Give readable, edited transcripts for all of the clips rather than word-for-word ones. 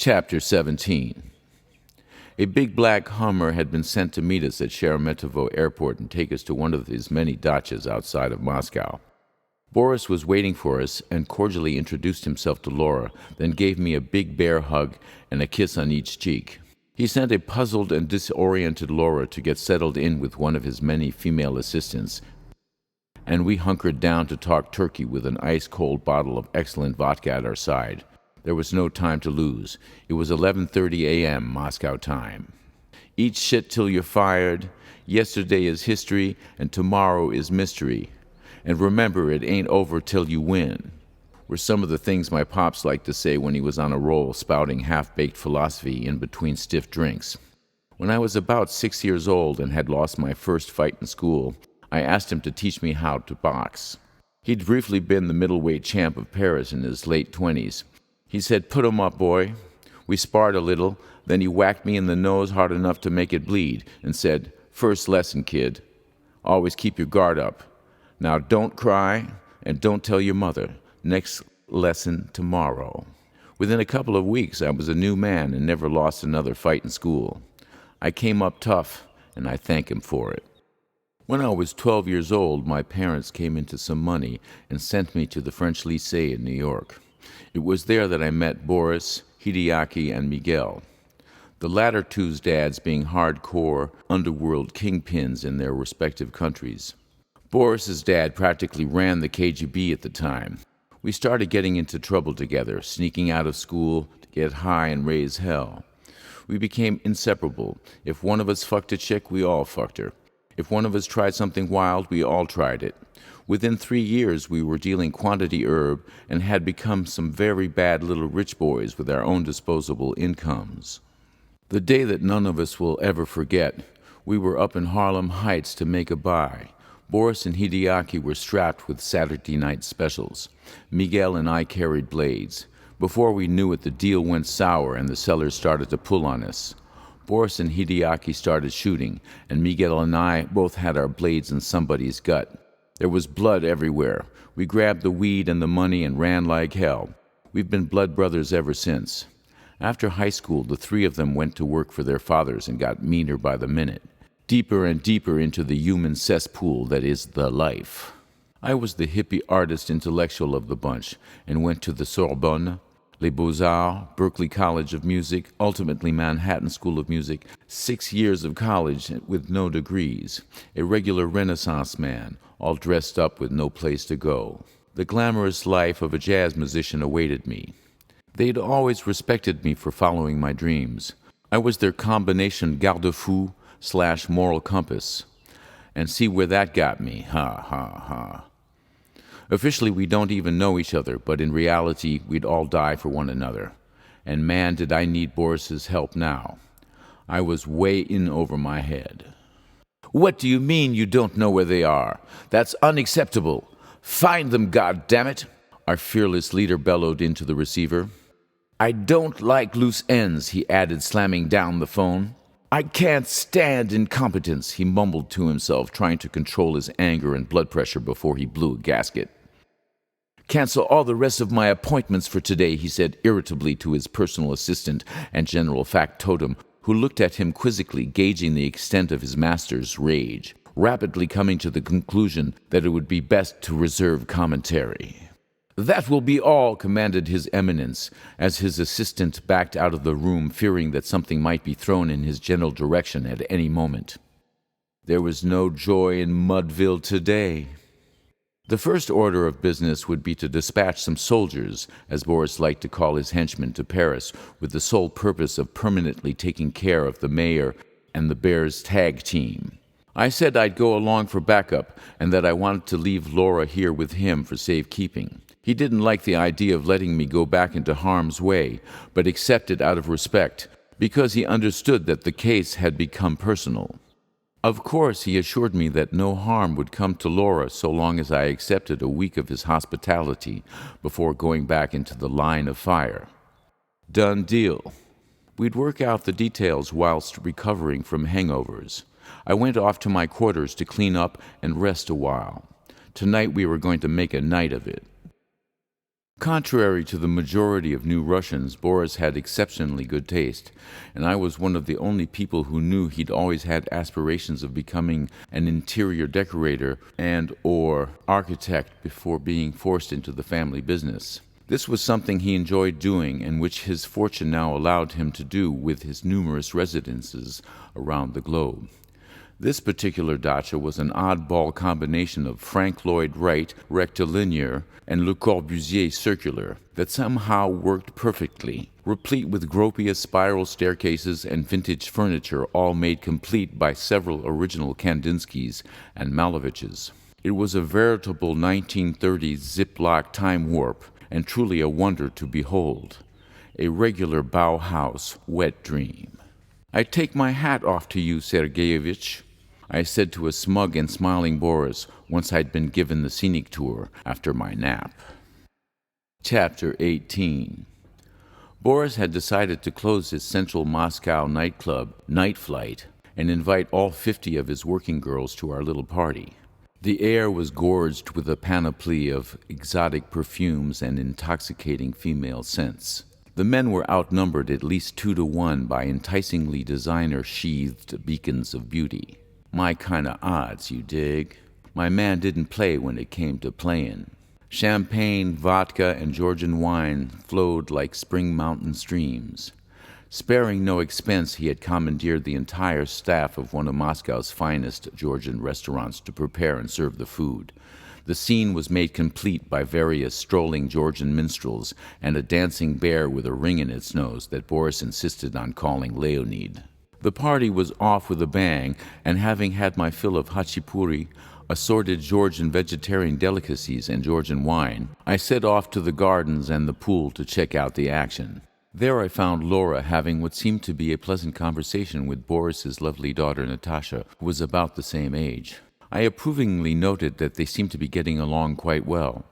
Chapter 17. A big black Hummer had been sent to meet us at Sheremetyevo Airport and take us to one of his many dachas outside of Moscow. Boris was waiting for us and cordially introduced himself to Laura, then gave me a big bear hug and a kiss on each cheek. He sent a puzzled and disoriented Laura to get settled in with one of his many female assistants, and we hunkered down to talk turkey with an ice-cold bottle of excellent vodka at our side. There was no time to lose. It was 11:30 a.m. Moscow time. Eat shit till you're fired. Yesterday is history, and tomorrow is mystery. And remember, it ain't over till you win, were some of the things my pops liked to say when he was on a roll spouting half-baked philosophy in between stiff drinks. When I was about 6 years old and had lost my first fight in school, I asked him to teach me how to box. He'd briefly been the middleweight champ of Paris in his late 20s. He said, "Put 'em up, boy." We sparred a little, then he whacked me in the nose hard enough to make it bleed and said, "First lesson, kid. Always keep your guard up. Now don't cry and don't tell your mother. Next lesson tomorrow." Within a couple of weeks, I was a new man and never lost another fight in school. I came up tough, and I thank him for it. When I was 12 years old, my parents came into some money and sent me to the French Lycée in New York. It was there that I met Boris, Hideaki, and Miguel, the latter two's dads being hardcore underworld kingpins in their respective countries. Boris's dad practically ran the KGB at the time. We started getting into trouble together, sneaking out of school to get high and raise hell. We became inseparable. If one of us fucked a chick, we all fucked her. If one of us tried something wild, we all tried it. Within 3 years, we were dealing quantity herb and had become some very bad little rich boys with our own disposable incomes. The day that none of us will ever forget, we were up in Harlem Heights to make a buy. Boris and Hideaki were strapped with Saturday night specials. Miguel and I carried blades. Before we knew it, the deal went sour and the sellers started to pull on us. Boris and Hideaki started shooting, and Miguel and I both had our blades in somebody's gut. There was blood everywhere. We grabbed the weed and the money and ran like hell. We've been blood brothers ever since. After high school, the three of them went to work for their fathers and got meaner by the minute, deeper and deeper into the human cesspool that is the life. I was the hippie artist intellectual of the bunch and went to the Sorbonne, Les Beaux-Arts, Berklee College of Music, ultimately Manhattan School of Music, 6 years of college with no degrees, a regular Renaissance man, all dressed up with no place to go. The glamorous life of a jazz musician awaited me. They'd always respected me for following my dreams. I was their combination garde-fou / moral compass. And see where that got me, ha ha ha. Officially, we don't even know each other, but in reality, we'd all die for one another. And man, did I need Boris's help now. I was way in over my head. "What do you mean you don't know where they are? That's unacceptable. Find them, goddammit!" our fearless leader bellowed into the receiver. "I don't like loose ends," he added, slamming down the phone. "I can't stand incompetence," he mumbled to himself, trying to control his anger and blood pressure before he blew a gasket. "Cancel all the rest of my appointments for today," he said irritably to his personal assistant and general factotum, who looked at him quizzically, gauging the extent of his master's rage, rapidly coming to the conclusion that it would be best to reserve commentary. "That will be all," commanded His Eminence, as his assistant backed out of the room, fearing that something might be thrown in his general direction at any moment. There was no joy in Mudville today. The first order of business would be to dispatch some soldiers, as Boris liked to call his henchmen, to Paris, with the sole purpose of permanently taking care of the mayor and the Bears tag team. I said I'd go along for backup, and that I wanted to leave Laura here with him for safekeeping. He didn't like the idea of letting me go back into harm's way, but accepted out of respect, because he understood that the case had become personal. Of course, he assured me that no harm would come to Laura so long as I accepted a week of his hospitality before going back into the line of fire. Done deal. We'd work out the details whilst recovering from hangovers. I went off to my quarters to clean up and rest a while. Tonight we were going to make a night of it. Contrary to the majority of new Russians, Boris had exceptionally good taste, and I was one of the only people who knew he'd always had aspirations of becoming an interior decorator and/or architect before being forced into the family business. This was something he enjoyed doing and which his fortune now allowed him to do with his numerous residences around the globe. This particular dacha was an oddball combination of Frank Lloyd Wright rectilinear and Le Corbusier circular that somehow worked perfectly, replete with gropius spiral staircases and vintage furniture, all made complete by several original Kandinskys and Maleviches. It was a veritable 1930s Ziploc time warp, and truly a wonder to behold. A regular Bauhaus wet dream. "I take my hat off to you, Sergeyevich," I said to a smug and smiling Boris once I'd been given the scenic tour after my nap. Chapter 18. Boris had decided to close his central Moscow nightclub, Night Flight, and invite all 50 of his working girls to our little party. The air was gorged with a panoply of exotic perfumes and intoxicating female scents. The men were outnumbered at least 2-to-1 by enticingly designer-sheathed beacons of beauty. My kind of odds, you dig. My man didn't play when it came to playing. Champagne, vodka, and Georgian wine flowed like spring mountain streams. Sparing no expense, he had commandeered the entire staff of one of Moscow's finest Georgian restaurants to prepare and serve the food. The scene was made complete by various strolling Georgian minstrels and a dancing bear with a ring in its nose that Boris insisted on calling Leonid. The party was off with a bang, and having had my fill of hachipuri, assorted Georgian vegetarian delicacies, and Georgian wine, I set off to the gardens and the pool to check out the action. There I found Laura having what seemed to be a pleasant conversation with Boris's lovely daughter Natasha, who was about the same age. I approvingly noted that they seemed to be getting along quite well.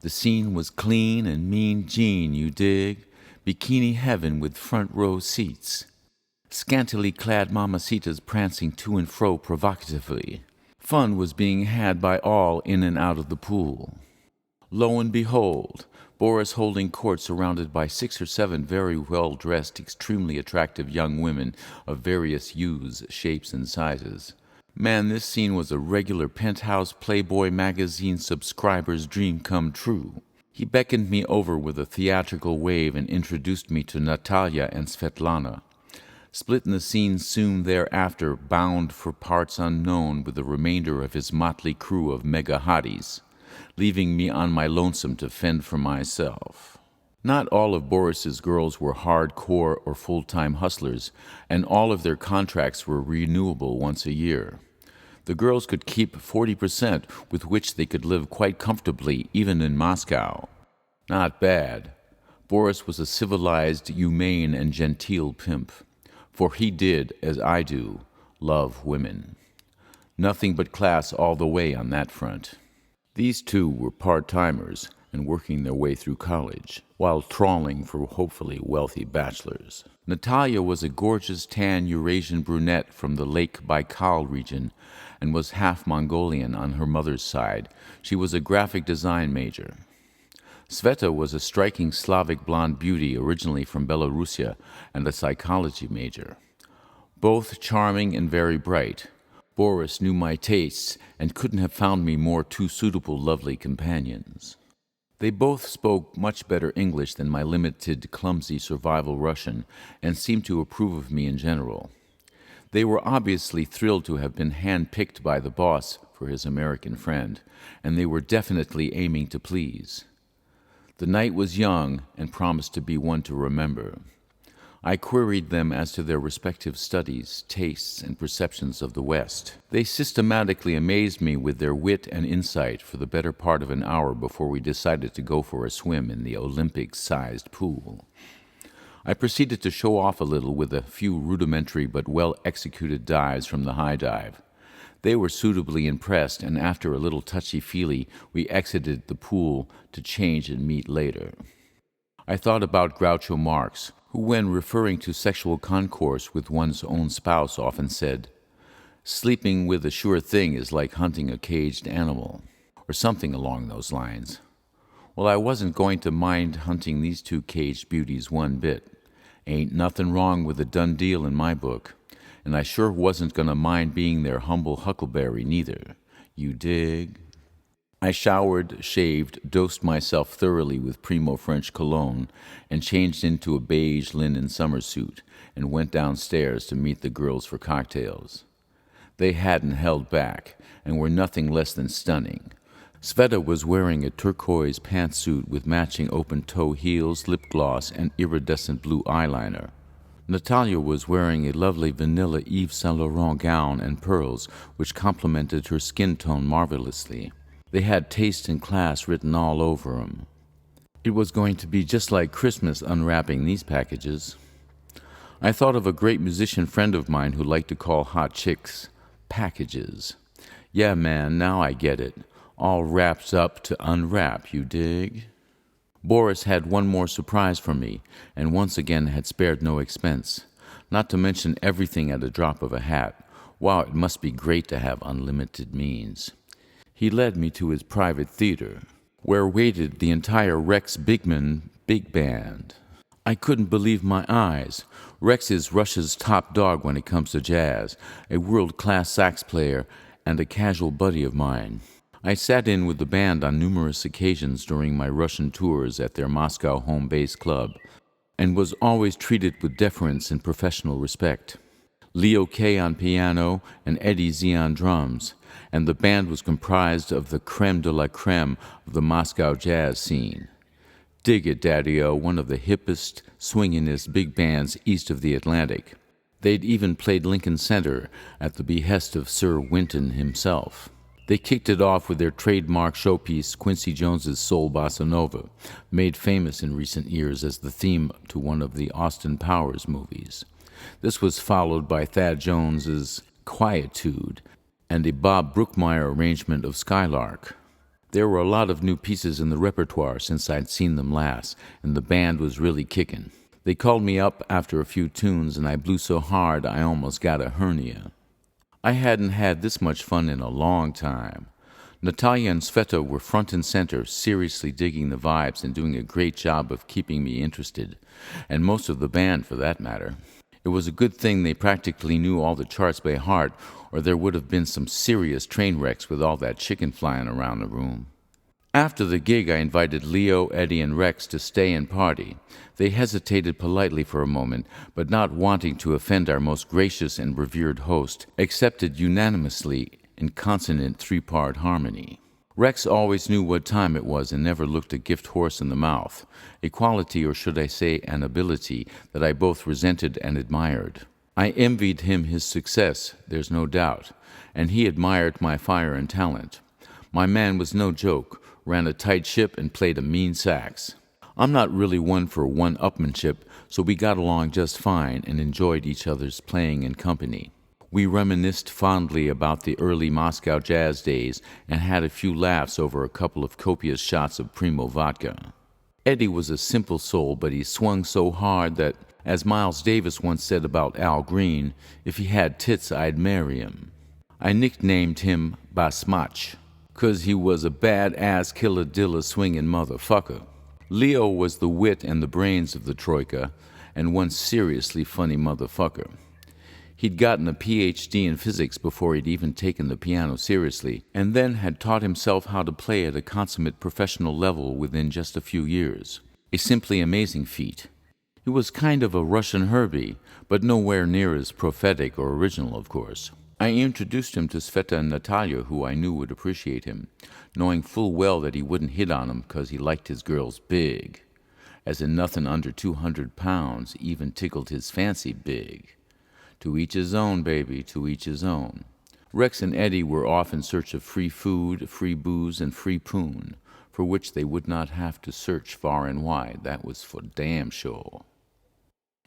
The scene was clean and mean Jean, you dig? Bikini heaven with front row seats. Scantily clad mamacitas prancing to and fro provocatively. Fun was being had by all in and out of the pool. Lo and behold, Boris holding court surrounded by 6 or 7 very well-dressed, extremely attractive young women of various hues, shapes, and sizes. Man, this scene was a regular Penthouse Playboy magazine subscriber's dream come true. He beckoned me over with a theatrical wave and introduced me to Natalia and Svetlana. Split in the scene soon thereafter, bound for parts unknown with the remainder of his motley crew of mega hotties, leaving me on my lonesome to fend for myself. Not all of Boris's girls were hardcore or full-time hustlers, and all of their contracts were renewable once a year. The girls could keep 40%, with which they could live quite comfortably, even in Moscow. Not bad. Boris was a civilized, humane, and genteel pimp. For he did, as I do, love women. Nothing but class all the way on that front. These two were part-timers and working their way through college, while trawling for hopefully wealthy bachelors. Natalia was a gorgeous tan Eurasian brunette from the Lake Baikal region and was half Mongolian on her mother's side. She was a graphic design major. Sveta was a striking Slavic blonde beauty originally from Belarusia and a psychology major. Both charming and very bright. Boris knew my tastes and couldn't have found me more two suitable lovely companions. They both spoke much better English than my limited, clumsy survival Russian and seemed to approve of me in general. They were obviously thrilled to have been hand-picked by the boss for his American friend, and they were definitely aiming to please. The night was young and promised to be one to remember. I queried them as to their respective studies, tastes, and perceptions of the West. They systematically amazed me with their wit and insight for the better part of an hour before we decided to go for a swim in the Olympic-sized pool. I proceeded to show off a little with a few rudimentary but well-executed dives from the high dive. They were suitably impressed, and after a little touchy-feely, we exited the pool to change and meet later. I thought about Groucho Marx, who, when referring to sexual concourse with one's own spouse, often said, "Sleeping with a sure thing is like hunting a caged animal," or something along those lines. Well, I wasn't going to mind hunting these two caged beauties one bit. Ain't nothing wrong with a done deal in my book. And I sure wasn't going to mind being their humble huckleberry neither. You dig? I showered, shaved, dosed myself thoroughly with Primo French cologne, and changed into a beige linen summer suit, and went downstairs to meet the girls for cocktails. They hadn't held back, and were nothing less than stunning. Sveta was wearing a turquoise pantsuit with matching open-toe heels, lip gloss, and iridescent blue eyeliner. Natalia was wearing a lovely vanilla Yves Saint Laurent gown and pearls, which complemented her skin tone marvelously. They had taste and class written all over them. It was going to be just like Christmas unwrapping these packages. I thought of a great musician friend of mine who liked to call hot chicks packages. Yeah, man, now I get it. All wrapped up to unwrap, you dig? Boris had one more surprise for me, and once again had spared no expense. Not to mention everything at a drop of a hat. Wow, it must be great to have unlimited means. He led me to his private theater, where waited the entire Rex Bigman big band. I couldn't believe my eyes. Rex is Russia's top dog when it comes to jazz, a world-class sax player, and a casual buddy of mine. I sat in with the band on numerous occasions during my Russian tours at their Moscow home base club, and was always treated with deference and professional respect. Leo K. on piano and Eddie Z. on drums, and the band was comprised of the creme de la creme of the Moscow jazz scene. Dig it, Daddy-O, one of the hippest, swingingest big bands east of the Atlantic. They'd even played Lincoln Center at the behest of Sir Winton himself. They kicked it off with their trademark showpiece, Quincy Jones's Soul Bossa Nova, made famous in recent years as the theme to one of the Austin Powers movies. This was followed by Thad Jones's Quietude and a Bob Brookmeyer arrangement of Skylark. There were a lot of new pieces in the repertoire since I'd seen them last, and the band was really kicking. They called me up after a few tunes, and I blew so hard I almost got a hernia. I hadn't had this much fun in a long time. Natalia and Sveta were front and center, seriously digging the vibes and doing a great job of keeping me interested, and most of the band for that matter. It was a good thing they practically knew all the charts by heart, or there would have been some serious train wrecks with all that chicken flying around the room. After the gig, I invited Leo, Eddie, and Rex to stay and party. They hesitated politely for a moment, but not wanting to offend our most gracious and revered host, accepted unanimously in consonant three-part harmony. Rex always knew what time it was and never looked a gift horse in the mouth, a quality, or should I say an ability, that I both resented and admired. I envied him his success, there's no doubt, and he admired my fire and talent. My man was no joke, ran a tight ship, and played a mean sax. I'm not really one for one-upmanship, so we got along just fine and enjoyed each other's playing and company. We reminisced fondly about the early Moscow jazz days and had a few laughs over a couple of copious shots of Primo vodka. Eddie was a simple soul, but he swung so hard that, as Miles Davis once said about Al Green, if he had tits, I'd marry him. I nicknamed him Basmach, 'cause he was a bad-ass killer-dilla swinging motherfucker. Leo was the wit and the brains of the troika, and one seriously funny motherfucker. He'd gotten a Ph.D. in physics before he'd even taken the piano seriously, and then had taught himself how to play at a consummate professional level within just a few years. A simply amazing feat. He was kind of a Russian Herbie, but nowhere near as prophetic or original, of course. I introduced him to Sveta and Natalia, who I knew would appreciate him, knowing full well that he wouldn't hit on him because he liked his girls big, as in nothing under 200 pounds even tickled his fancy big. To each his own, baby, to each his own. Rex and Eddie were off in search of free food, free booze, and free poon, for which they would not have to search far and wide, that was for damn sure.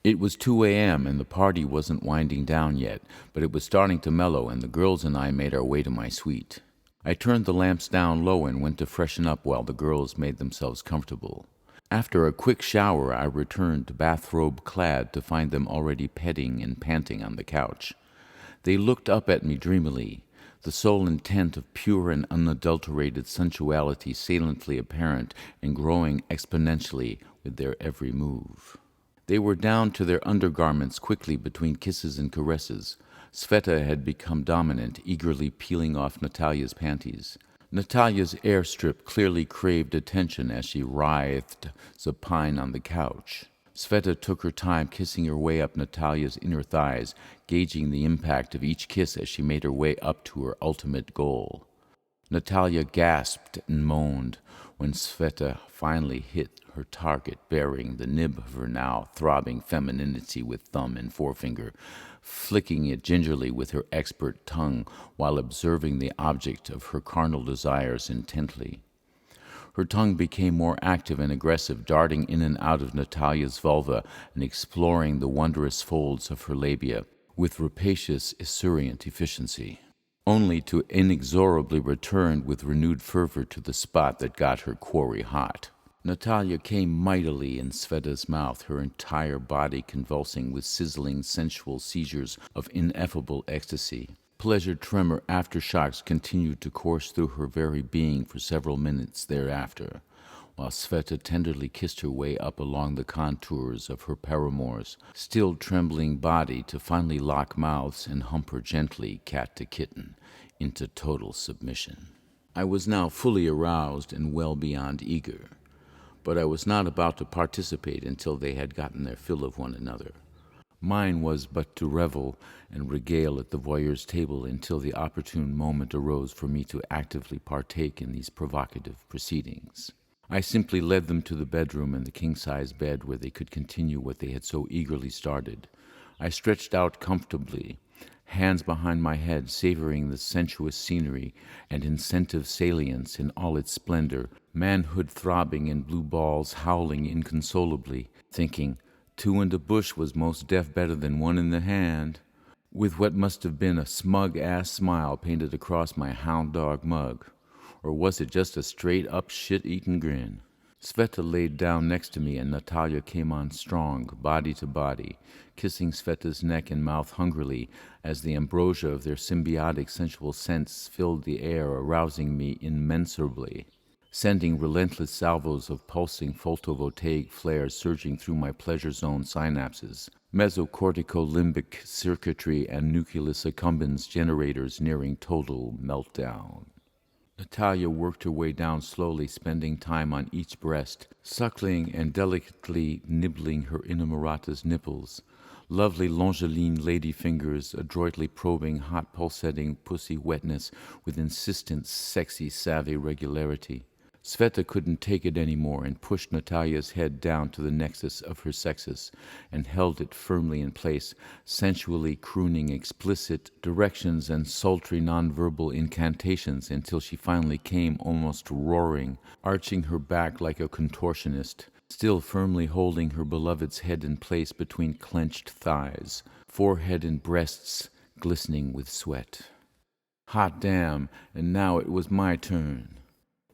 It was 2 a.m. and the party wasn't winding down yet, but it was starting to mellow, and the girls and I made our way to my suite. I turned the lamps down low and went to freshen up while the girls made themselves comfortable. After a quick shower, I returned bathrobe-clad to find them already petting and panting on the couch. They looked up at me dreamily. the sole intent of pure and unadulterated sensuality saliently apparent and growing exponentially with their every move. They were down to their undergarments quickly between kisses and caresses. Sveta had become dominant, eagerly peeling off Natalia's panties. Natalia's airstrip clearly craved attention as she writhed supine on the couch. Sveta took her time kissing her way up Natalia's inner thighs, gauging the impact of each kiss as she made her way up to her ultimate goal. Natalia gasped and moaned when Sveta finally hit her target, burying the nib of her now throbbing femininity with thumb and forefinger, flicking it gingerly with her expert tongue while observing the object of her carnal desires intently. Her tongue became more active and aggressive, darting in and out of Natalia's vulva and exploring the wondrous folds of her labia with rapacious, esurient efficiency, only to inexorably return with renewed fervor to the spot that got her quarry hot. Natalia came mightily in Sveta's mouth, her entire body convulsing with sizzling, sensual seizures of ineffable ecstasy. Pleasure tremor aftershocks continued to course through her very being for several minutes thereafter, while Sveta tenderly kissed her way up along the contours of her paramour's still trembling body to finally lock mouths and hump her gently, cat to kitten, into total submission. I was now fully aroused and well beyond eager, but I was not about to participate until they had gotten their fill of one another. Mine was but to revel and regale at the voyeur's table until the opportune moment arose for me to actively partake in these provocative proceedings. I simply led them to the bedroom and the king-size bed where they could continue what they had so eagerly started. I stretched out comfortably, hands behind my head, savoring the sensuous scenery and incentive salience in all its splendor, manhood throbbing and blue balls howling inconsolably, thinking, 2 in the bush was most def better than 1 in the hand, with what must have been a smug-ass smile painted across my hound dog mug. Or was it just a straight-up shit-eating grin? Sveta laid down next to me, and Natalia came on strong, body to body, kissing Sveta's neck and mouth hungrily as the ambrosia of their symbiotic sensual scents filled the air, arousing me immensurably, sending relentless salvos of pulsing photovoltaic flares surging through my pleasure zone synapses, mesocortico-limbic circuitry and nucleus accumbens generators nearing total meltdown. Natalia worked her way down slowly, spending time on each breast, suckling and delicately nibbling her inamorata's nipples, lovely Longeline lady fingers adroitly probing hot pulsating pussy wetness with insistent, sexy, savvy regularity. Sveta couldn't take it anymore and pushed Natalia's head down to the nexus of her sexes and held it firmly in place, sensually crooning explicit directions and sultry nonverbal incantations until she finally came almost roaring, arching her back like a contortionist, still firmly holding her beloved's head in place between clenched thighs, forehead and breasts glistening with sweat. Hot damn, and now it was my turn.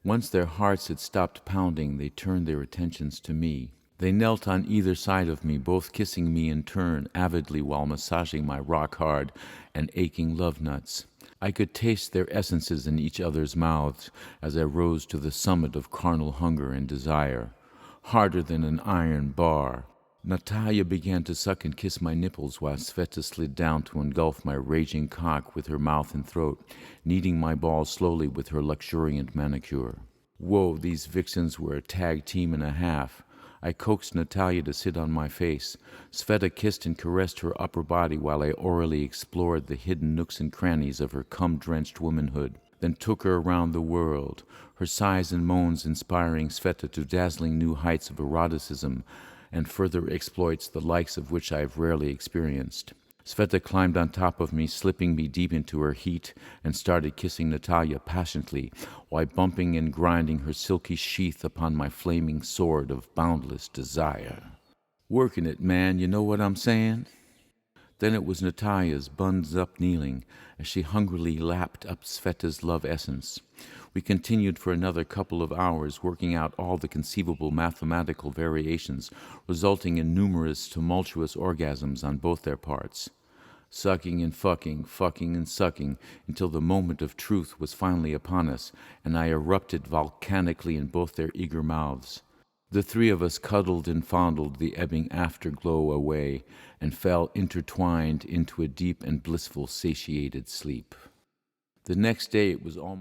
Once their hearts had stopped pounding, they turned their attentions to me. They knelt on either side of me, both kissing me in turn, avidly while massaging my rock-hard and aching love nuts. I could taste their essences in each other's mouths as I rose to the summit of carnal hunger and desire, harder than an iron bar. Natalia began to suck and kiss my nipples while Sveta slid down to engulf my raging cock with her mouth and throat, kneading my balls slowly with her luxuriant manicure. Whoa, these vixens were a tag team and a half. I coaxed Natalia to sit on my face. Sveta kissed and caressed her upper body while I orally explored the hidden nooks and crannies of her cum-drenched womanhood, then took her around the world, her sighs and moans inspiring Sveta to dazzling new heights of eroticism and further exploits the likes of which I have rarely experienced. Sveta climbed on top of me, slipping me deep into her heat, and started kissing Natalia passionately, while bumping and grinding her silky sheath upon my flaming sword of boundless desire. Working it, man, you know what I'm saying? Then it was Natalia's buns-up kneeling, as she hungrily lapped up Sveta's love essence. We continued for another couple of hours, working out all the conceivable mathematical variations, resulting in numerous tumultuous orgasms on both their parts. sucking and fucking, fucking and sucking, until the moment of truth was finally upon us, and I erupted volcanically in both their eager mouths. The three of us cuddled and fondled the ebbing afterglow away, and fell intertwined into a deep and blissful satiated sleep. The next day it was almost